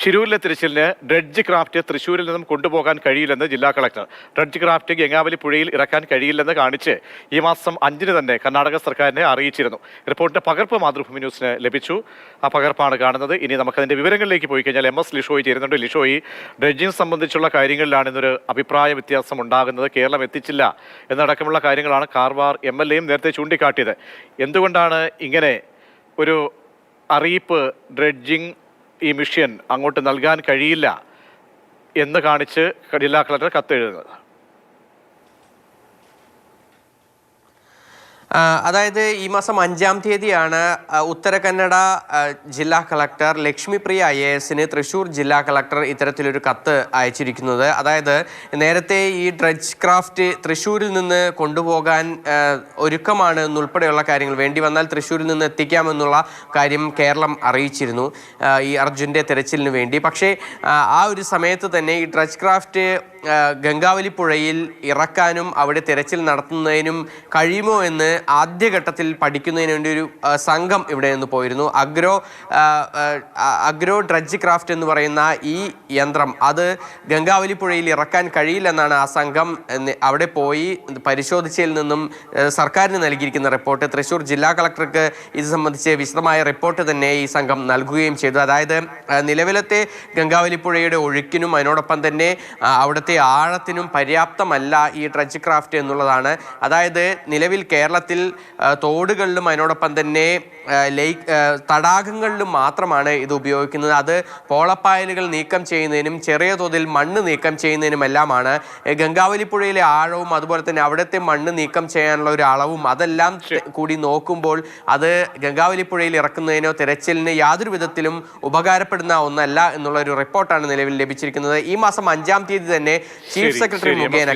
ഷിരൂരിലെ തിരച്ചിലിന് dredge craft തൃശ്ശൂരിൽ നിന്നും കൊണ്ടുപോകാൻ കഴിയില്ലെന്ന് ജില്ലാ കളക്ടർ. ഡ്രഡ്ജ് ക്രാഫ്റ്റ് ഗംഗാവലി പുഴയിൽ ഇറക്കാൻ കഴിയില്ലെന്ന് കാണിച്ച് ഈ മാസം 5-ന് തന്നെ കർണാടക സർക്കാരിനെ അറിയിച്ചിരുന്നു. റിപ്പോർട്ടിന്റെ പകർപ്പ് മാതൃഭൂമി ന്യൂസിന് ലഭിച്ചു. ആ പകർപ്പാണ് കാണുന്നത്. ഇനി നമുക്കതിന്റെ വിവരങ്ങളിലേക്ക് പോയി കഴിഞ്ഞാൽ MS ലിഷോയി ചേരുന്നുണ്ട്. ലിഷോയി, ഡ്രഡ്ജിംഗ് സംബന്ധിച്ചുള്ള കാര്യങ്ങളിലാണ് ഇന്നൊരു അഭിപ്രായ വ്യത്യാസം ഉണ്ടാകുന്നത്. കേരളം എത്തിച്ചില്ല എന്നടക്കമുള്ള കാര്യങ്ങളാണ് കാർവാർ MLAയും നേരത്തെ ചൂണ്ടിക്കാട്ടിയത്. എന്തുകൊണ്ടാണ് ഇങ്ങനെ ഒരു അറിയിപ്പ് ഡ്രഡ്ജിംഗ് ഈ മിഷൻ അങ്ങോട്ട് നൽകാൻ കഴിയില്ല എന്ന് കാണിച്ച് ജില്ലാ കളക്ടർ കത്തെഴുതുന്നത്? അതായത് ഈ മാസം 5-ാം തീയതിയാണ് ഉത്തര കന്നഡ ജില്ലാ കളക്ടർ ലക്ഷ്മിപ്രിയ IAS തൃശ്ശൂർ ജില്ലാ കളക്ടർ ഇത്തരത്തിലൊരു കത്ത് അയച്ചിരിക്കുന്നത്. അതായത് നേരത്തെ ഈ ഡ്രഡ്ജ് ക്രാഫ്റ്റ് തൃശ്ശൂരിൽ നിന്ന് കൊണ്ടുപോകാൻ ഒരുക്കമാണ് എന്നുൾപ്പെടെയുള്ള കാര്യങ്ങൾ, വേണ്ടി വന്നാൽ തൃശ്ശൂരിൽ നിന്ന് എത്തിക്കാമെന്നുള്ള കാര്യം കേരളം അറിയിച്ചിരുന്നു ഈ അർജുൻ്റെ തെരച്ചിലിന് വേണ്ടി. പക്ഷേ ആ ഒരു സമയത്ത് തന്നെ ഈ ഡ്രഡ്ജ് ക്രാഫ്റ്റ് ഗംഗാവലി പുഴയിൽ ഇറക്കാനും അവിടെ തിരച്ചിൽ നടത്തുന്നതിനും കഴിയുമോ എന്ന് ആദ്യഘട്ടത്തിൽ പഠിക്കുന്നതിന് വേണ്ടി ഒരു സംഘം ഇവിടെ നിന്ന് പോയിരുന്നു. അഗ്രോ ഡ്രഡ്ജ് ക്രാഫ്റ്റ് എന്ന് പറയുന്ന ഈ യന്ത്രം അത് ഗംഗാവലി പുഴയിൽ ഇറക്കാൻ കഴിയില്ലെന്നാണ് ആ സംഘം അവിടെ പോയി പരിശോധിച്ചതിൽ നിന്നും സർക്കാരിന് നൽകിയിരിക്കുന്ന റിപ്പോർട്ട്. തൃശ്ശൂർ ജില്ലാ കളക്ടർക്ക് ഇത് സംബന്ധിച്ച് വിശദമായ റിപ്പോർട്ട് തന്നെ ഈ സംഘം നൽകുകയും ചെയ്തു. അതായത് നിലവിലത്തെ ഗംഗാവലി പുഴയുടെ ഒഴുക്കിനും അതിനോടൊപ്പം തന്നെ അവിടുത്തെ ആഴത്തിനും പര്യാപ്തമല്ല ഈ ഡ്രഡ്ജ് ക്രാഫ്റ്റ് എന്നുള്ളതാണ്. അതായത് നിലവിൽ കേരളത്തിൽ തോടുകളിലും അതിനോടൊപ്പം തന്നെ തടാകങ്ങളിലും മാത്രമാണ് ഇത് ഉപയോഗിക്കുന്നത്. അത് പോളപ്പായലുകൾ നീക്കം ചെയ്യുന്നതിനും ചെറിയ തോതിൽ മണ്ണ് നീക്കം ചെയ്യുന്നതിനുമെല്ലാമാണ്. ഗംഗാവലി പുഴയിലെ ആഴവും അതുപോലെ തന്നെ അവിടുത്തെ മണ്ണ് നീക്കം ചെയ്യാനുള്ള ഒരു അളവും അതെല്ലാം കൂടി നോക്കുമ്പോൾ അത് ഗംഗാവലി പുഴയിൽ ഇറക്കുന്നതിനോ തിരച്ചിലിന് യാതൊരു വിധത്തിലും ഉപകാരപ്പെടുന്ന ഒന്നല്ല എന്നുള്ള ഒരു റിപ്പോർട്ടാണ് നിലവിൽ ലഭിച്ചിരിക്കുന്നത്. ഈ മാസം 5-ാം തീയതി തന്നെ ചീഫ് സെക്രട്ടറി മുഖേന